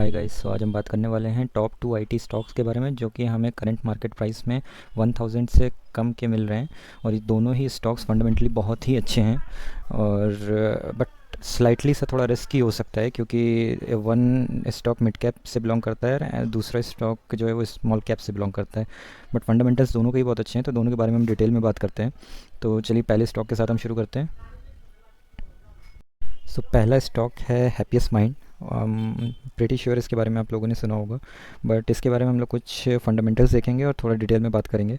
Hi guys, सो आज हम बात करने वाले हैं टॉप 2 आईटी स्टॉक्स के बारे में जो कि हमें करंट मार्केट प्राइस में 1000 से कम के मिल रहे हैं। और ये दोनों ही स्टॉक्स फंडामेंटली बहुत ही अच्छे हैं और बट स्लाइटली सा थोड़ा रिस्की हो सकता है क्योंकि वन स्टॉक मिड कैप से बिलोंग करता है और दूसरा स्टॉक जो है वो स्मॉल कैप से बिलोंग करता है। बट फंडामेंटल्स दोनों के ही बहुत अच्छे हैं, तो दोनों के बारे में हम डिटेल में बात करते हैं। तो चलिए पहले स्टॉक के साथ हम शुरू करते हैं। पहला स्टॉक है हैप्पीएस्ट माइंड। प्रीटी श्योर इसके बारे में आप लोगों ने सुना होगा, बट इसके बारे में हम लोग कुछ फंडामेंटल्स देखेंगे और थोड़ा डिटेल में बात करेंगे।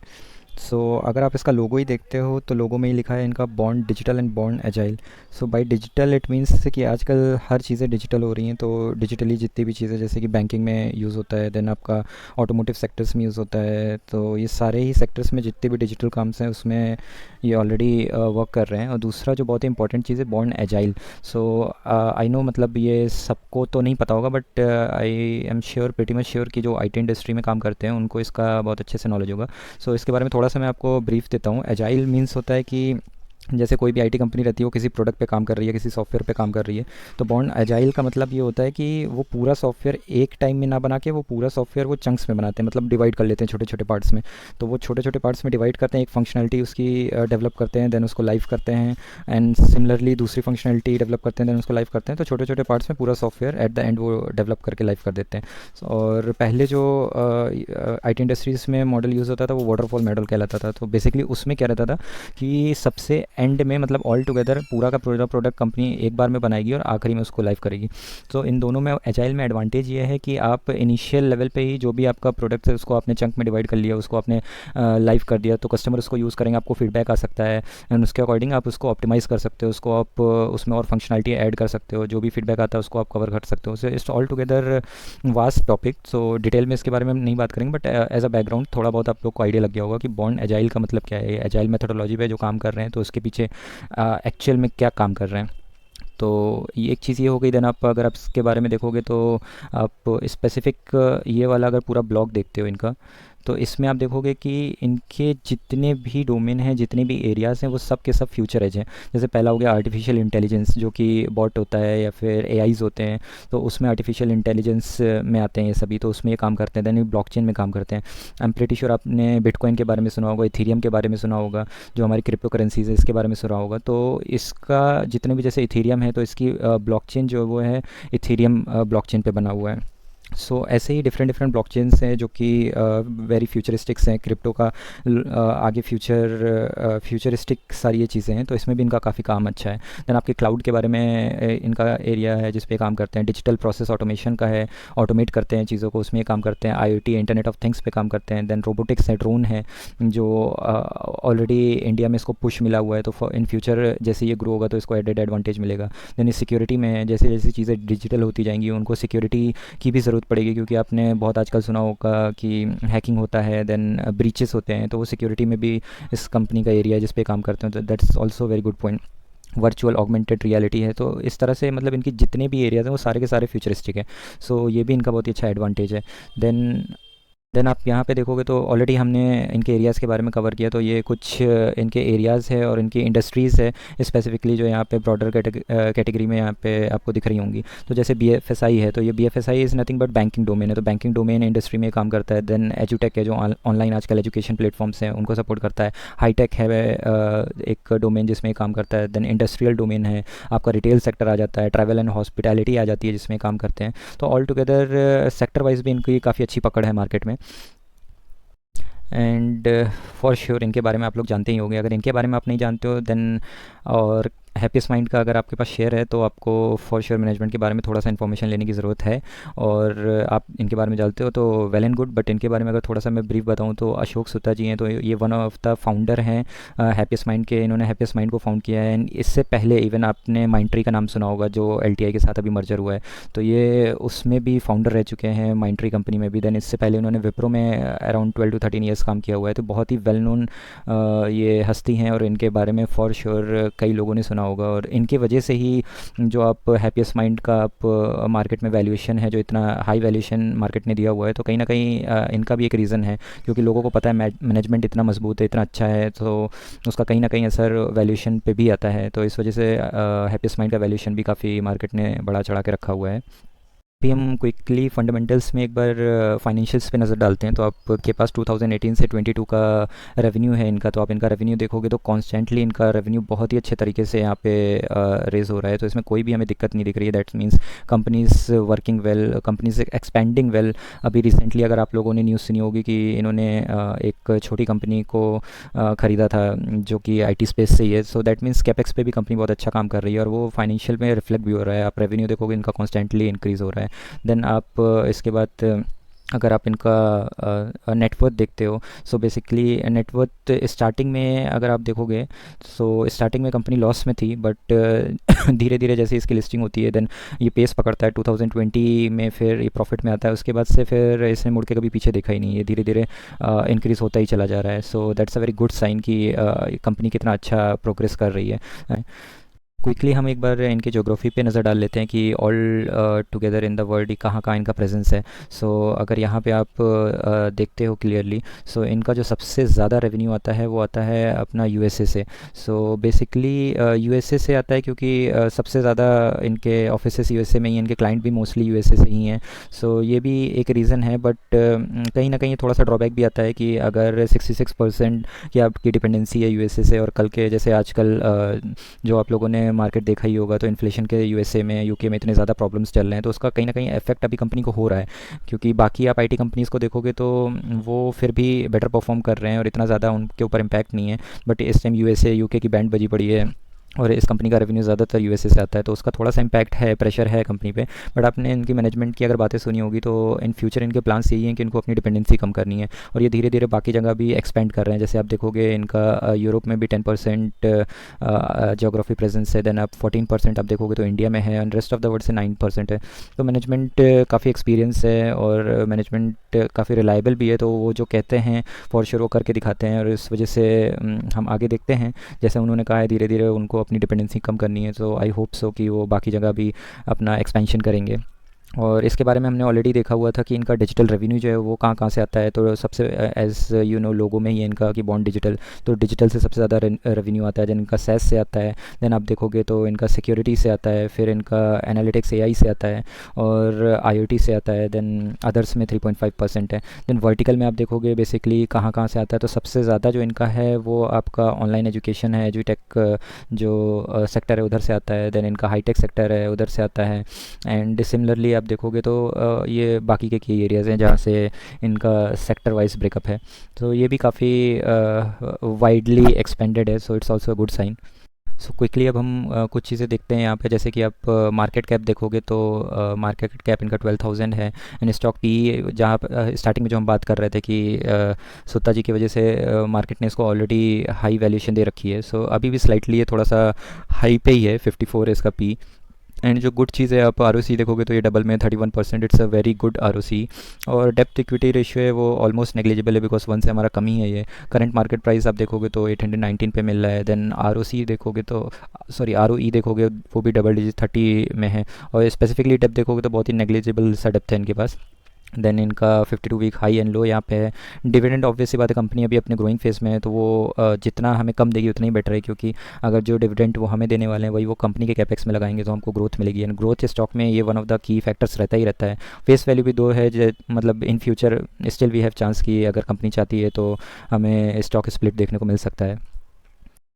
अगर आप इसका लोगो ही देखते हो तो लोगो में ही लिखा है इनका bond digital and bond agile. By digital it means कि आजकल हर चीज़ें डिजिटल हो रही हैं, तो डिजिटली जितनी भी चीज़ें जैसे कि बैंकिंग में यूज़ होता है, देन आपका ऑटोमोटिव सेक्टर्स में यूज़ होता है, तो ये सारे ही सेक्टर्स में जितने भी डिजिटल काम्स हैं उसमें ये ऑलरेडी वर्क कर रहे हैं। और दूसरा जो बहुत ही इंपॉर्टेंट चीज़ है बॉन्ड एजाइल। आई नो मतलब ये सबको तो नहीं पता होगा, but I am sure, pretty much sure कि जो आईटी इंडस्ट्री में काम करते हैं उनको इसका बहुत अच्छे से नॉलेज होगा। इसके बारे में थोड़ा सा मैं आपको ब्रीफ देता हूँ। एजाइल मीन्स होता है कि जैसे कोई भी आईटी कंपनी रहती है वो किसी प्रोडक्ट पे काम कर रही है, किसी सॉफ्टवेयर पे काम कर रही है, तो बॉन्ड एजाइल का मतलब ये होता है कि वो पूरा सॉफ्टवेयर एक टाइम में ना बना के वो पूरा सॉफ्टवेयर वो चंक्स में बनाते हैं, मतलब डिवाइड कर लेते हैं छोटे छोटे पार्ट्स में। तो वो छोटे छोटे पार्ट्स में डिवाइड करते हैं, एक फंक्शनलिटी उसकी डेवलप करते हैं, देन उसको लाइव करते हैं, एंड सिमिलरली दूसरी फंक्शनलिटी डेवलप करते हैं, देन उसको लाइव करते हैं। तो छोटे छोटे पार्ट्स में पूरा सॉफ्टवेयर एट द एंड वो डेवलप करके लाइव कर देते हैं। और पहले जो आईटी इंडस्ट्रीज़ में मॉडल यूज़ होता था वो वाटरफॉल मॉडल कहलाता था। तो बेसिकली उसमें क्या रहता था कि सबसे एंड में मतलब ऑल टुगेदर पूरा का पूरा प्रोडक्ट कंपनी एक बार में बनाएगी और आखिरी में उसको लाइव करेगी। इन दोनों में एजाइल में एडवांटेज ये है कि आप इनिशियल लेवल पे ही जो भी आपका प्रोडक्ट है उसको आपने चंक में डिवाइड कर लिया, उसको आपने लाइव कर दिया, तो कस्टमर उसको यूज़ करेंगे, आपको फीडबैक आ सकता है एंड उसके अकॉर्डिंग आप उसको ऑप्टिमाइज़ कर सकते हो, उसको आप उसमें और फंक्शनलिटी ऐड कर सकते हो, जो भी फीडबैक आता है उसको आप कवर कर सकते हो। It's all together vast topic. Detail में इसके बारे में हम नहीं बात करेंगे, बट एज अ बैकग्राउंड थोड़ा बहुत आप लोग को आइडिया लग गया होगा कि बॉन्ड एजाइल का मतलब क्या है, एजाइल मेथोडोलॉजी पे जो काम कर रहे हैं तो उसके पीछे एक्चुअल में क्या काम कर रहे हैं। तो ये एक चीज़ ये हो गई। देन आप अगर आप इसके बारे में देखोगे तो आप स्पेसिफिक ये वाला अगर पूरा ब्लॉग देखते हो इनका, तो इसमें आप देखोगे कि इनके जितने भी डोमेन हैं, जितने भी एरियाज़ हैं, वो सब के सब फ्यूचर एज हैं। जैसे पहला हो गया आर्टिफिशियल इंटेलिजेंस, जो कि बॉट होता है या फिर एआईज़ होते हैं, तो उसमें आर्टिफिशियल इंटेलिजेंस में आते हैं ये सभी, तो उसमें ये काम करते हैं। देन ये ब्लॉकचेन में काम करते हैं। आई एम प्रीटी श्योर आपने बिटकॉइन के बारे में सुना होगा, इथेरियम के बारे में सुना होगा, जो हमारी क्रिप्टो करेंसीज है इसके बारे में सुना होगा। तो इसका जितने भी जैसे इथेरियम है तो इसकी ब्लॉकचेन जो है वो है इथेरियम ब्लॉकचेन पे बना हुआ है। ऐसे ही डिफरेंट डिफरेंट ब्लॉकचेन्स हैं जो कि वेरी फ्यूचरिस्टिक्स हैं। क्रिप्टो का आगे फ्यूचरिस्टिक सारी ये चीज़ें हैं, तो इसमें भी इनका काफ़ी काम अच्छा है। देन आपके क्लाउड के बारे में इनका एरिया है जिस पे काम करते हैं। डिजिटल प्रोसेस ऑटोमेशन का है, ऑटोमेट करते हैं चीज़ों को, उसमें ये काम करते हैं। आईओटी इंटरनेट ऑफ थिंग्स पे काम करते हैं। देन रोबोटिक्स है, ड्रोन है, जो ऑलरेडी इंडिया में इसको पुश मिला हुआ है, तो इन फ्यूचर जैसे ये ग्रो होगा तो इसको एडेड एडवांटेज मिलेगा। देन सिक्योरिटी में है, जैसे जैसे चीज़ें डिजिटल होती जाएंगी उनको सिक्योरिटी की भी ज़रूरत पड़ेगी, क्योंकि आपने बहुत आजकल सुना होगा कि हैकिंग होता है, देन ब्रीचेस होते हैं, तो वो सिक्योरिटी में भी इस कंपनी का एरिया है जिस पे काम करते हैं। तो that's also very good point. Virtual augmented reality है, तो इस तरह से मतलब इनकी जितने भी एरियाज़ हैं वो सारे के सारे फ्यूचरिस्टिक है। ये भी इनका बहुत ही अच्छा एडवांटेज है। देन देन आप यहाँ पे देखोगे तो ऑलरेडी हमने इनके एरियाज़ के बारे में कवर किया, तो ये कुछ इनके एरियाज़ है और इनकी इंडस्ट्रीज़ है स्पेसिफिकली जो यहाँ पे ब्रॉडर कैटेगरी में यहाँ पे आपको दिख रही होंगी। तो जैसे बीएफएसआई है, तो ये BFSI is nothing but banking domain है, तो बैंकिंग डोमेन इंडस्ट्री में काम करता है। देन एजुटेक है, जो ऑनलाइन आजकल एजुकेशन प्लेटफॉर्म्स हैं उनको सपोर्ट करता है। हाईटेक है एक डोमेन जिसमें काम करता है। देन इंडस्ट्रियल डोमेन है, आपका रिटेल सेक्टर आ जाता है, ट्रैवल एंड हॉस्पिटैलिटी आ जाती है जिसमें काम करते हैं। तो ऑल टुगेदर सेक्टर वाइज भी इनकी काफ़ी अच्छी पकड़ है मार्केट में। एंड फॉर श्योर इनके बारे में आप लोग जानते ही होंगे। अगर इनके बारे में आप नहीं जानते हो देन, और हैप्पीएस्ट माइंड का अगर आपके पास शेयर है तो आपको फॉर श्योर मैनेजमेंट के बारे में थोड़ा सा इन्फॉर्मेशन लेने की ज़रूरत है, और आप इनके बारे में जानते हो तो वेल एंड गुड। बट इनके बारे में अगर थोड़ा सा मैं ब्रीफ बताऊं तो अशोक सुता जी हैं, तो ये वन ऑफ द फाउंडर हैं हैप्पीएस्ट माइंड के। इन्होंने हैप्पीएस्ट माइंड को फाउंड किया है, एंड इससे पहले इवन आपने माइंडट्री का नाम सुना होगा जो एलटीआई के साथ अभी मर्जर हुआ है, तो ये उसमें भी फाउंडर रह चुके हैं माइंडट्री कंपनी में भी। देन इससे पहले उन्होंने विप्रो में अराउंड 12 to 13 ईयर्स काम किया हुआ है, तो बहुत ही वेल नोन ये हस्ती हैं, और इनके बारे में फॉर श्योर कई लोगों ने सुना होगा। और इनके वजह से ही जो आप हैप्पीएस्ट माइंड का आप मार्केट में वैल्यूएशन है, जो इतना हाई वैल्यूएशन मार्केट ने दिया हुआ है, तो कहीं ना कहीं इनका भी एक रीज़न है, क्योंकि लोगों को पता है मैनेजमेंट इतना मजबूत है, इतना अच्छा है, तो उसका कहीं ना कहीं असर वैल्यूएशन पे भी आता है। तो इस वजह से हैप्पीएस्ट माइंड का वैल्यूएशन भी काफ़ी मार्केट ने बढ़ा चढ़ा के रखा हुआ है। भी हम क्विकली फंडामेंटल्स में एक बार फाइनेंशियल्स पे नज़र डालते हैं, तो आपके पास 2018 से 22 का रेवेन्यू है इनका। तो आप इनका रेवेन्यू देखोगे तो कॉन्स्टेंटली इनका रेवेन्यू बहुत ही अच्छे तरीके से यहाँ पे रेज़ हो रहा है, तो इसमें कोई भी हमें दिक्कत नहीं दिख रही है। That means companies working well, companies expanding well. अभी रिसेंटली अगर आप लोगों ने न्यूज़ सुनी होगी कि इन्होंने एक छोटी कंपनी को ख़रीदा था जो कि आईटी स्पेस से ही है। सो दैट मीन्स कैपेक्स पे भी कंपनी बहुत अच्छा काम कर रही है और वो फाइनेंशियल में रिफ्लेक्ट भी हो रहा है। आप रेवेन्यू देखोगे इनका कॉन्स्टेंटली इंक्रीज़ हो रहा है। देन आप इसके बाद अगर आप इनका नेटवर्थ देखते हो, सो बेसिकली नेटवर्थ स्टार्टिंग में अगर आप देखोगे, सो स्टार्टिंग में कंपनी लॉस में थी, बट धीरे धीरे जैसे इसकी लिस्टिंग होती है देन ये पेस पकड़ता है 2020 में, फिर ये प्रॉफिट में आता है। उसके बाद से फिर इसने मुड़ के कभी पीछे देखा ही नहीं, ये धीरे धीरे इंक्रीज़ होता ही चला जा रहा है। So that's a very good sign कि कंपनी कितना अच्छा प्रोग्रेस कर रही है। क्विकली हम एक बार इनके ज्योग्राफी पे नज़र डाल लेते हैं कि all together in the world कहाँ कहाँ इनका प्रेजेंस है। सो अगर यहाँ पे आप देखते हो क्लियरली, सो इनका जो सबसे ज़्यादा रेवेन्यू आता है वो आता है अपना यूएसए से। सो बेसिकली यूएसए से आता है क्योंकि सबसे ज़्यादा इनके ऑफिसेस यूएसए में ही, इनके क्लाइंट भी मोस्टली यूएसए से ही हैं। सो ये भी एक रीज़न है, बट कहीं ना कहीं थोड़ा सा ड्रॉबैक भी आता है कि अगर 66% की आपकी डिपेंडेंसी है यूएसए से, और कल के जैसे आजकल जो आप लोगों ने मार्केट देखा ही होगा, तो इन्फ्लेशन के यूएसए में, यूके में इतने ज़्यादा प्रॉब्लम्स चल रहे हैं, तो उसका कहीं ना कहीं इफेक्ट अभी कंपनी को हो रहा है। क्योंकि बाकी आप आईटी कंपनीज़ को देखोगे तो वो फिर भी बेटर परफॉर्म कर रहे हैं और इतना ज़्यादा उनके ऊपर इम्पैक्ट नहीं है। बट इस टाइम यूएसए यूके की बैंड बजी पड़ी है और इस कंपनी का रेवेन्यू ज़्यादातर यूएसए से आता है, तो उसका थोड़ा सा इम्पैक्ट है, प्रेशर है कंपनी पे। बट आपने इनकी मैनेजमेंट की अगर बातें सुनी होगी तो इन फ्यूचर इनके प्लान्स यही हैं कि इनको अपनी डिपेंडेंसी कम करनी है और ये धीरे धीरे बाकी जगह भी एक्सपेंड कर रहे हैं। जैसे आप देखोगे इनका यूरोप में भी 10% जोग्राफी प्रेजेंस है, देन आप 14% आप देखोगे तो इंडिया में है, and rest of the world से 9% है। तो मैनेजमेंट काफ़ी एक्सपीरियंस है और मैनेजमेंट काफ़ी रिलायबल भी है, तो वो जो कहते हैं फॉर श्योर वो करके दिखाते हैं। और इस वजह से हम आगे देखते हैं, जैसे उन्होंने कहा है धीरे धीरे उनको अपनी डिपेंडेंसी कम करनी है, तो आई होप सो कि वो बाकी जगह भी अपना एक्सपेंशन करेंगे। और इसके बारे में हमने ऑलरेडी देखा हुआ था कि इनका डिजिटल रेवेन्यू जो है वो कहाँ कहाँ से आता है। तो सबसे एज यू नो लोगो में ही है इनका कि बॉन्ड डिजिटल, तो डिजिटल से सबसे ज़्यादा रेवेन्यू आता है। देन इनका सेस से आता है, देन आप देखोगे तो इनका सिक्योरिटी से आता है, फिर इनका एनालिटिक्स एआई से आता है और आईओटी से आता है, देन अदर्स में 3.5% है। देन वर्टिकल में आप देखोगे बेसिकली कहाँ कहाँ से आता है, तो सबसे ज़्यादा जो इनका है वो आपका ऑनलाइन एजुकेशन है, एजुटेक जो सेक्टर है उधर से आता है। देन इनका हाईटेक सेक्टर है उधर से आता है। एंड सिमिलरली आप देखोगे तो ये बाकी के की एरियाज़ हैं जहाँ से इनका सेक्टर वाइज ब्रेकअप है, तो ये भी काफ़ी वाइडली एक्सपेंडेड है। So it's also a good sign. So quickly अब हम कुछ चीज़ें देखते हैं यहाँ पे, जैसे कि आप मार्केट कैप देखोगे तो मार्केट कैप इनका 12,000 है। एंड स्टॉक पी जहाँ स्टार्टिंग में जो हम बात कर रहे थे कि सुत्ता जी की वजह से मार्केट ने इसको ऑलरेडी हाई वैल्यूएशन दे रखी है। सो अभी भी स्लाइटली ये थोड़ा सा हाई पे ही है, 54 है इसका पी। एंड जो गुड चीज़ है, आप आर देखोगे तो ये डबल में 31%, it's a very good R. और डेप्थ इक्विटी रेशियो है वो ऑलमोस्ट नेग्लिजिबल है, बिकॉज 1 से हमारा कम ही है ये। करंट मार्केट प्राइस आप देखोगे तो 819 पे मिल रहा है। देन देखोगे तो आर देखोगे वो भी डबल डिजिट 30 में है, और स्पेसिफिकली डेप्थ देखोगे तो बहुत ही नेग्लिजिबल सा डेप्थ है इनके पास। देन इनका 52 वीक हाई एंड लो यहाँ पे है। डिविडेंड ऑब्वियस सी बात है, कंपनी अभी अपने ग्रोइंग फेज में है, तो वो जितना हमें कम देगी उतना ही बेटर है, क्योंकि अगर जो डिविडेंड वो हमें देने वाले हैं वही वो कंपनी के कैपेक्स में लगाएंगे तो हमको ग्रोथ मिलेगी। एंड ग्रोथ स्टॉक में ये one of the key factors रहता ही रहता है। फेस वैल्यू भी 2 है, मतलब in future still we have chance कि अगर कंपनी चाहती है तो हमें स्टॉक स्प्लिट देखने को मिल सकता है।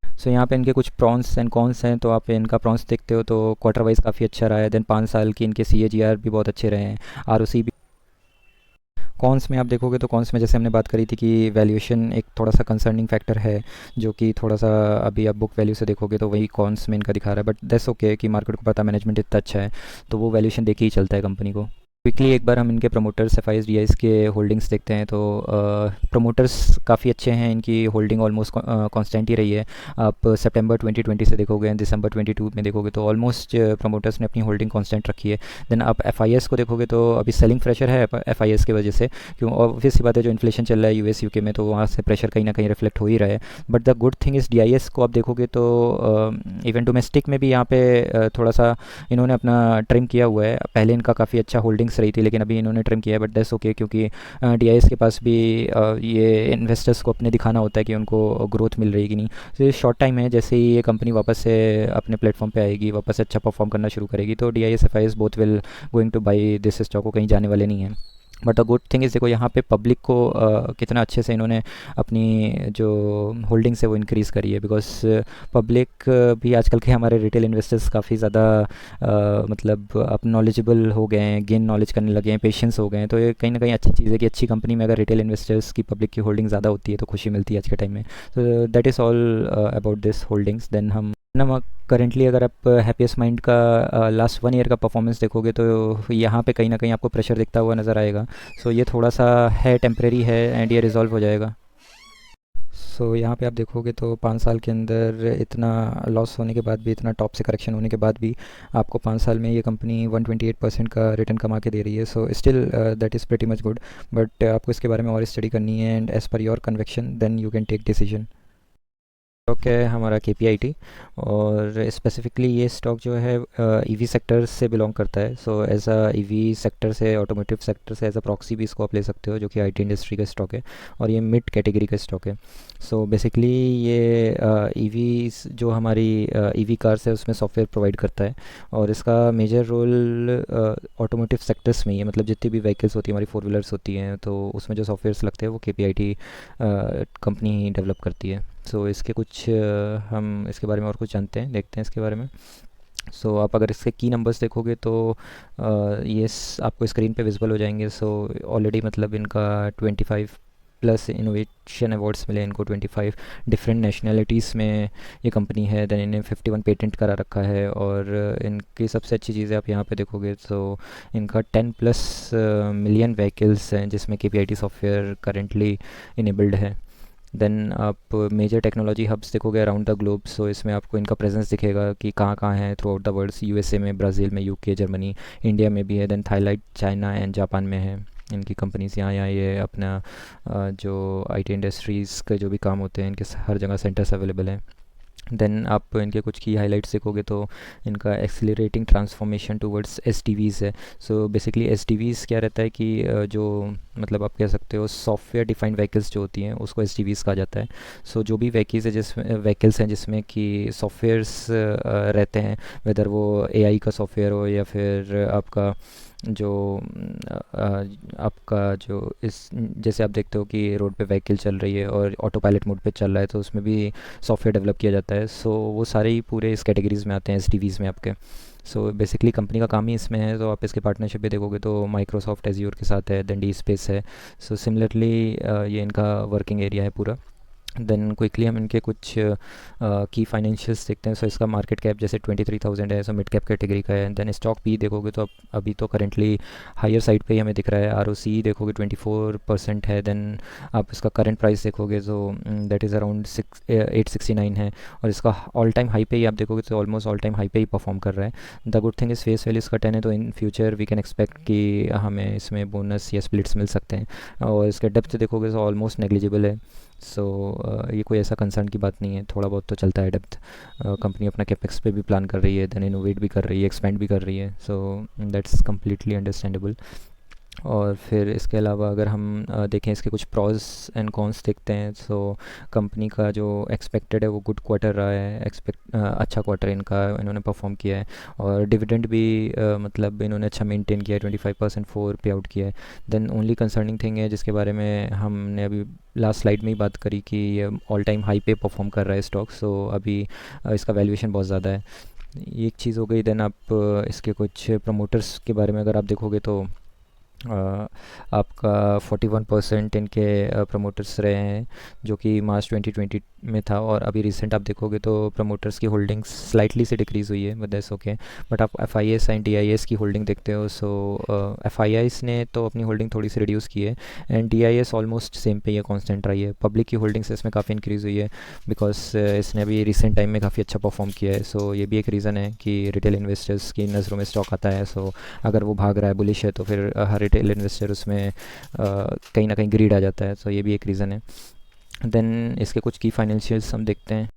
सो यहाँ पे इनके कुछ प्रॉन्स एंड कॉन्स हैं, तो आप इनका प्रॉन्स देखते हो तो क्वार्टर वाइज काफ़ी अच्छा रहा है। देन 5 साल की इनके CAGR भी बहुत अच्छे रहे हैं, ROC भी। कॉन्स में आप देखोगे तो कॉन्स में जैसे हमने बात करी थी कि वैल्यूएशन एक थोड़ा सा कंसर्निंग फैक्टर है, जो कि थोड़ा सा अभी आप बुक वैल्यू से देखोगे तो वही कॉन्स में इनका दिखा रहा है। बट दैट्स ओके कि मार्केट को पता मैनेजमेंट इतना अच्छा है तो वो वैल्यूएशन देके ही चलता है कंपनी को। क्विकली एक बार हम इनके प्रमोटर्स FIs DIs के होल्डिंग्स देखते हैं, तो प्रमोटर्स काफ़ी अच्छे हैं, इनकी होल्डिंग ऑलमोस्ट कांस्टेंट ही रही है। आप सितंबर 2020 से देखोगे, दिसंबर 22 में देखोगे तो ऑलमोस्ट प्रमोटर्स ने अपनी होल्डिंग कांस्टेंट रखी है। देन आप FIs को देखोगे तो अभी सेलिंग प्रेशर है FIs की वजह से, क्यों ऑब्वियस सी बात है जो इन्फ्लेशन चल रहा है US UK में, तो वहाँ से प्रेशर कहीं ना कहीं रिफ्लेक्ट हो ही रहा है। But the good thing is DIs को आप देखोगे तो इवन डोमेस्टिक में भी यहाँ पे थोड़ा सा इन्होंने अपना ट्रिम किया हुआ है। पहले इनका काफ़ी अच्छा होल्डिंग्स दिख रही थी, लेकिन अभी इन्होंने ट्रिम किया है, बट दैट्स ओके, क्योंकि डीआईएस के पास भी ये इन्वेस्टर्स को अपने दिखाना होता है कि उनको ग्रोथ मिल रही है कि नहीं। तो ये शॉर्ट टाइम है, जैसे ही ये कंपनी वापस से अपने प्लेटफॉर्म पे आएगी, वापस से अच्छा परफॉर्म करना शुरू करेगी, तो DIIs FIS both will going two by this stock, को कहीं जाने वाले नहीं हैं। But the good thing is, देखो यहाँ पे पब्लिक को कितना अच्छे से इन्होंने अपनी जो होल्डिंग्स है वो इंक्रीज़ करी है, बिकॉज पब्लिक भी आजकल के हमारे रिटेल इन्वेस्टर्स काफ़ी ज़्यादा मतलब अब नॉलेजेबल हो गए हैं, गेन नॉलेज करने लगे हैं, पेशेंस हो गए हैं। तो ये कहीं ना कहीं अच्छी चीज़ है कि अच्छी कंपनी में अगर रिटेल इन्वेस्टर्स की पब्लिक की होल्डिंग ज़्यादा होती है तो खुशी मिलती है आज के टाइम में। तो that is all about this holdings. Then हम ना करेंटली अगर आप हैप्पीएस्ट माइंड का लास्ट 1 ईयर का परफॉर्मेंस देखोगे तो यहाँ पे कहीं ना कहीं आपको प्रेशर दिखता हुआ नज़र आएगा। सो ये थोड़ा सा है, टेम्प्रेरी है, एंड ये रिजॉल्व हो जाएगा। सो यहाँ पे आप देखोगे तो 5 साल के अंदर इतना लॉस होने के बाद भी, इतना टॉप से करेक्शन होने के बाद भी, आपको 5 साल में ये कंपनी 128% का रिटर्न कमा के दे रही है। So still that is pretty much good. But आपको इसके बारे में और स्टडी करनी है, and as per your conviction then you can take decision. Stock है हमारा KPIT, और स्पेसिफिकली ये स्टॉक जो है ईवी सेक्टर से बिलोंग करता है। So as a EV sector से, ऑटोमोटिव सेक्टर से एज अ प्रॉक्सी भी इसको आप ले सकते हो, जो कि IT इंडस्ट्री का स्टॉक है, और ये मिड कैटेगरी का स्टॉक है। सो बेसिकली ये ईवी जो हमारी ईवी कार्स है उसमें सॉफ्टवेयर प्रोवाइड करता है, और इसका मेजर रोल ऑटोमोटिव सेक्टर्स में ही है। मतलब जितनी भी व्हीकल्स होती हैं, हमारी 4 व्हीलर्स होती हैं, तो उसमें जो सॉफ्टवेयर्स लगते हैं वो KPIT कंपनी ही डेवलप करती है। सो इसके कुछ हम इसके बारे में और कुछ जानते हैं, देखते हैं इसके बारे में। सो आप अगर इसके की नंबर्स देखोगे तो ये आपको स्क्रीन पे विजिबल हो जाएंगे। सो ऑलरेडी मतलब इनका 25 प्लस इनोवेशन अवार्ड्स मिले इनको, 25 डिफरेंट नेशनलिटीज़ में ये कंपनी है। देन इन्हें 51 पेटेंट करा रखा है, और इनकी सबसे अच्छी चीज़ है आप यहाँ पे देखोगे तो इनका 10+ मिलियन व्हीकल्स हैं जिसमें KPIT सॉफ्टवेयर करेंटली इनेबल्ड है। देन आप मेजर टेक्नोलॉजी हब्स देखोगे अराउंड द ग्लोब। सो इसमें आपको इनका प्रेजेंस दिखेगा कि कहाँ कहाँ है throughout the world. USA में, ब्राज़ील में, UK, जर्मनी, इंडिया में भी है। Then Thailand, China and Japan में है इनकी कंपनीज। यहाँ ये अपना जो IT इंडस्ट्रीज़ के जो भी काम होते हैं इनके हर जगह सेंटर्स अवेलेबल हैं। देन आप इनके कुछ की हाइलाइट्स देखोगे तो इनका एक्सीलरेटिंग ट्रांसफॉर्मेशन टूवर्ड्स SDVs है। सो बेसिकली SDVs क्या रहता है कि जो मतलब आप कह सकते हो सॉफ्टवेयर डिफाइंड व्हीकल्स जो होती हैं उसको SDVs कहा जाता है। सो जो भी व्हीकल्स हैं जिसमें कि सॉफ्टवेयर्स रहते हैं, वेदर वो AI का सॉफ्टवेयर हो या फिर आपका जो आपका जो इस जैसे आप देखते हो कि रोड पे व्हीकल चल रही है और ऑटो पायलट मोड पे चल रहा है, तो उसमें भी सॉफ्टवेयर डेवलप किया जाता है। सो वो सारे ही पूरे इस कैटेगरीज़ में आते हैं, SDVs में आपके। सो बेसिकली कंपनी का काम ही इसमें है। तो आप इसके पार्टनरशिप भी देखोगे तो माइक्रोसॉफ्ट एज्योर के साथ है, देन डी स्पेस है। सो सिमिलरली ये इनका वर्किंग एरिया है पूरा। देन क्विकली हम इनके कुछ की फाइनेंशियल्स देखते हैं। सो इसका मार्केट कैप जैसे 23,000 है, सो मिड कैप कैटेगरी का है। देन स्टॉक भी देखोगे तो अभी तो करेंटली हायर साइड पे ही हमें दिख रहा है। ROC देखोगे 24% है। देन आप इसका करंट प्राइस देखोगे तो दैट इज़ अराउंड 869 है, और इसका ऑल टाइम हाई पे ही आप देखोगे तो ऑलमोस्ट ऑल टाइम हाई पे ही परफॉर्म कर रहा है। The good thing is face value इसका 10 है, तो in future we can expect कि हमें इसमें बोनस या स्प्लिट्स मिल सकते हैं। और इसका डेप्थ देखोगे तो ऑलमोस्ट नेग्लिजिबल है। सो ये कोई ऐसा कंसर्न की बात नहीं है, थोड़ा बहुत तो चलता है डेप्थ। कंपनी अपना कैपेक्स पे भी प्लान कर रही है, देन इनोवेट भी कर रही है, एक्सपेंड भी कर रही है। So that's completely understandable. और फिर इसके अलावा अगर हम देखें इसके कुछ प्रॉज एंड कॉन्स देखते हैं, सो कंपनी का जो एक्सपेक्टेड है वो गुड क्वार्टर रहा है। अच्छा क्वार्टर इनका इन्होंने परफॉर्म किया है, और डिविडेंड भी मतलब इन्होंने अच्छा मेंटेन किया है, 25% फोर पे आउट किया है। देन ओनली कंसर्निंग थिंग है जिसके बारे में हमने अभी लास्ट स्लाइड में ही बात करी कि ये ऑल टाइम हाई पे परफॉर्म कर रहा है स्टॉक। सो अभी इसका वैल्यूएशन बहुत ज़्यादा है, ये एक चीज़ हो गई। देन आप इसके कुछ प्रमोटर्स के बारे में अगर आप देखोगे तो आपका 41% इनके प्रमोटर्स रहे हैं, जो कि मार्च 2020 में था। और अभी रिसेंट आप देखोगे तो प्रमोटर्स की होल्डिंग्स स्लाइटली से डिक्रीज़ हुई है, बट दैट्स ओके। बट आप FIS एंड DIS की होल्डिंग देखते हो। सो FIS ने तो अपनी होल्डिंग थोड़ी सी रिड्यूस की है, एंड DIS ऑलमोस्ट सेम पे ही है, कॉन्स्टेंट रही है। पब्लिक की होल्डिंग्स इसमें काफ़ी इंक्रीज़ हुई है, बिकॉज इसने अभी रिसेंट टाइम में काफ़ी अच्छा परफॉर्म किया है। सो ये भी एक रीज़न है कि रिटेल इन्वेस्टर्स की नज़रों में स्टॉक आता है। सो अगर वो भाग रहा है, बुलिश है, तो फिर हर रिटेल इन्वेस्टर उसमें कहीं ना कहीं ग्रीड आ जाता है। सो ये भी एक रीज़न है। देन इसके कुछ की फाइनेंशियल्स हम देखते हैं।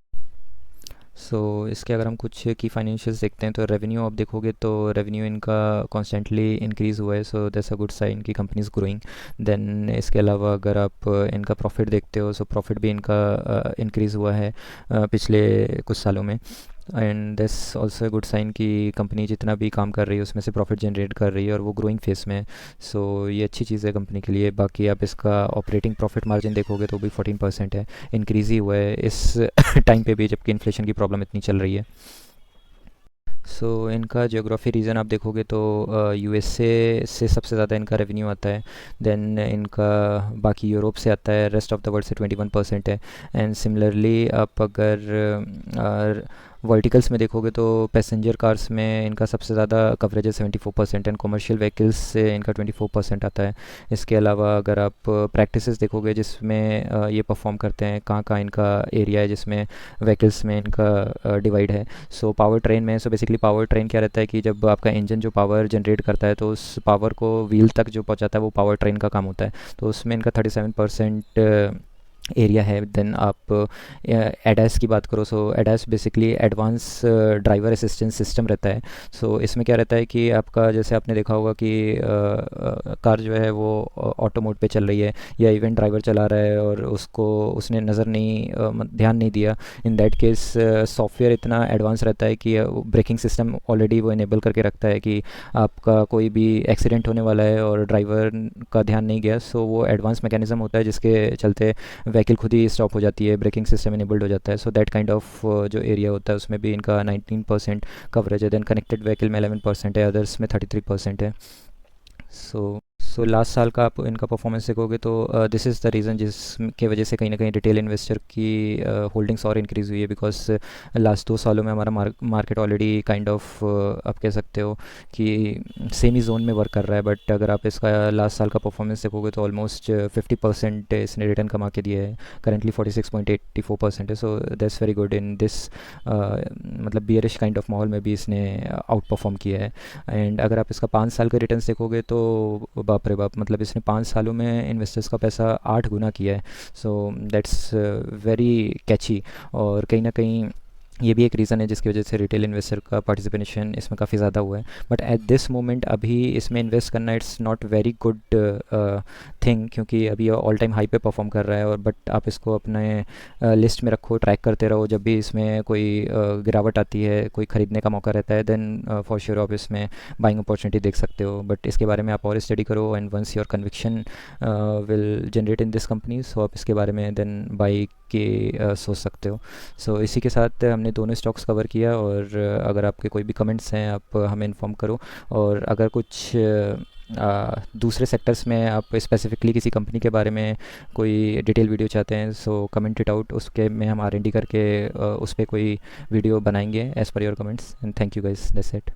सो इसके अगर हम कुछ की फाइनेंशियल्स देखते हैं तो रेवेन्यू आप देखोगे तो रेवेन्यू इनका कॉन्स्टेंटली इंक्रीज़ हुआ है, so that's a good sign कि कंपनी इज़ ग्रोइंग। देन इसके अलावा अगर आप इनका प्रॉफिट देखते हो, सो प्रॉफिट भी इनका इंक्रीज़ हुआ है पिछले कुछ सालों में। And that's also good sign कि कंपनी जितना भी काम कर रही है उसमें से प्रॉफिट जनरेट कर रही है और वो ग्रोइंग फेस में है। सो ये अच्छी चीज़ है कंपनी के लिए। बाकी आप इसका ऑपरेटिंग प्रॉफिट मार्जिन देखोगे तो भी 14% है, इंक्रीज़ ही हुआ है इस टाइम पे भी, जबकि इन्फ्लेशन की प्रॉब्लम इतनी चल रही है। सो इनका जियोग्राफी रीजन आप देखोगे तो यूएसए से सबसे ज़्यादा इनका रेवेन्यू आता है। देन इनका बाकी यूरोप से आता है, रेस्ट ऑफ द वर्ल्ड से 21% है। एंड सिमिलरली आप अगर वर्टिकल्स में देखोगे तो पैसेंजर कार्स में इनका सबसे ज़्यादा कवरेज है 74%, एंड कमर्शियल व्हीकल्स से इनका 24% आता है। इसके अलावा अगर आप प्रैक्टिसेस देखोगे जिसमें ये परफॉर्म करते हैं, कहाँ कहाँ इनका एरिया है जिसमें व्हीकल्स में इनका डिवाइड है। सो पावर ट्रेन में, सो बेसिकली पावर ट्रेन क्या रहता है कि जब आपका इंजन जो पावर जनरेट करता है तो उस पावर को व्हील तक जो पहुंचाता है वो पावर ट्रेन का काम होता है। तो उसमें इनका 37% एरिया है। देन आप एडास की बात करो, so ADAS basically advance driver assistance system रहता है। सो इसमें क्या रहता है कि आपका, जैसे आपने देखा होगा कि कार जो है वो ऑटो मोड पे चल रही है या इवन ड्राइवर चला रहा है और उसको उसने नज़र नहीं ध्यान नहीं दिया, इन दैट केस सॉफ्टवेयर इतना एडवांस रहता है कि ब्रेकिंग सिस्टम ऑलरेडी वो इनेबल करके रखता है कि आपका कोई भी एक्सीडेंट होने वाला है और ड्राइवर का ध्यान नहीं गया, सो वो एडवांस मैकेनिज्म होता है जिसके चलते व्हीकल खुद ही स्टॉप हो जाती है, ब्रेकिंग सिस्टम इनेबल्ड हो जाता है। सो दैट काइंड ऑफ जो एरिया होता है उसमें भी इनका 19% कवरेज है। देन कनेक्टेड व्हीकल में 11% है, अदर्स में 33% है। सो लास्ट साल का आप इनका परफॉर्मेंस देखोगे तो दिस इज़ द रीज़न जिसके वजह से कहीं ना कहीं रिटेल इन्वेस्टर की होल्डिंग्स और इंक्रीज़ हुई है, बिकॉज लास्ट 2 सालों में हमारा मार्केट ऑलरेडी काइंड ऑफ आप कह सकते हो कि सेमी जोन में वर्क कर रहा है। बट अगर आप इसका लास्ट साल का परफॉर्मेंस देखोगे तो ऑलमोस्ट 50% इसने रिटर्न कमा के दिया है। करेंटली 46.84% है, so that's very good in this मतलब बियरिश काइंड ऑफ माहौल में भी इसने आउट परफॉर्म किया है। एंड अगर आप इसका 5 साल का रिटर्न्स देखोगे तो बाप रे बाप, मतलब इसने 5 सालों में इन्वेस्टर्स का पैसा 8 गुना किया है। So that's very catchy. और कहीं ना कहीं ये भी एक रीज़न है जिसकी वजह से रिटेल इन्वेस्टर का पार्टिसिपेशन इसमें काफ़ी ज़्यादा हुआ है। बट एट दिस मोमेंट अभी इसमें इन्वेस्ट करना it's not very good thing, क्योंकि अभी ये ऑल टाइम हाई पे परफॉर्म कर रहा है। और बट आप इसको अपने लिस्ट में रखो, ट्रैक करते रहो, जब भी इसमें कोई गिरावट आती है, कोई ख़रीदने का मौका रहता है, देन फॉर श्योर आप इसमें बाइंग अपॉर्चुनिटी देख सकते हो। बट इसके बारे में आप और स्टडी करो, and once your conviction will generate in this company, so आप इसके बारे में देन बाई के सोच सकते हो। सो इसी के साथ हमने दोनों स्टॉक्स कवर किया। और अगर आपके कोई भी कमेंट्स हैं आप हमें इन्फॉर्म करो। और अगर कुछ दूसरे सेक्टर्स में आप स्पेसिफिकली किसी कंपनी के बारे में कोई डिटेल वीडियो चाहते हैं, सो कमेंट इट आउट, उसके में हम R&D करके उस पर कोई वीडियो बनाएंगे as per your comments. And thank you guys, that's it.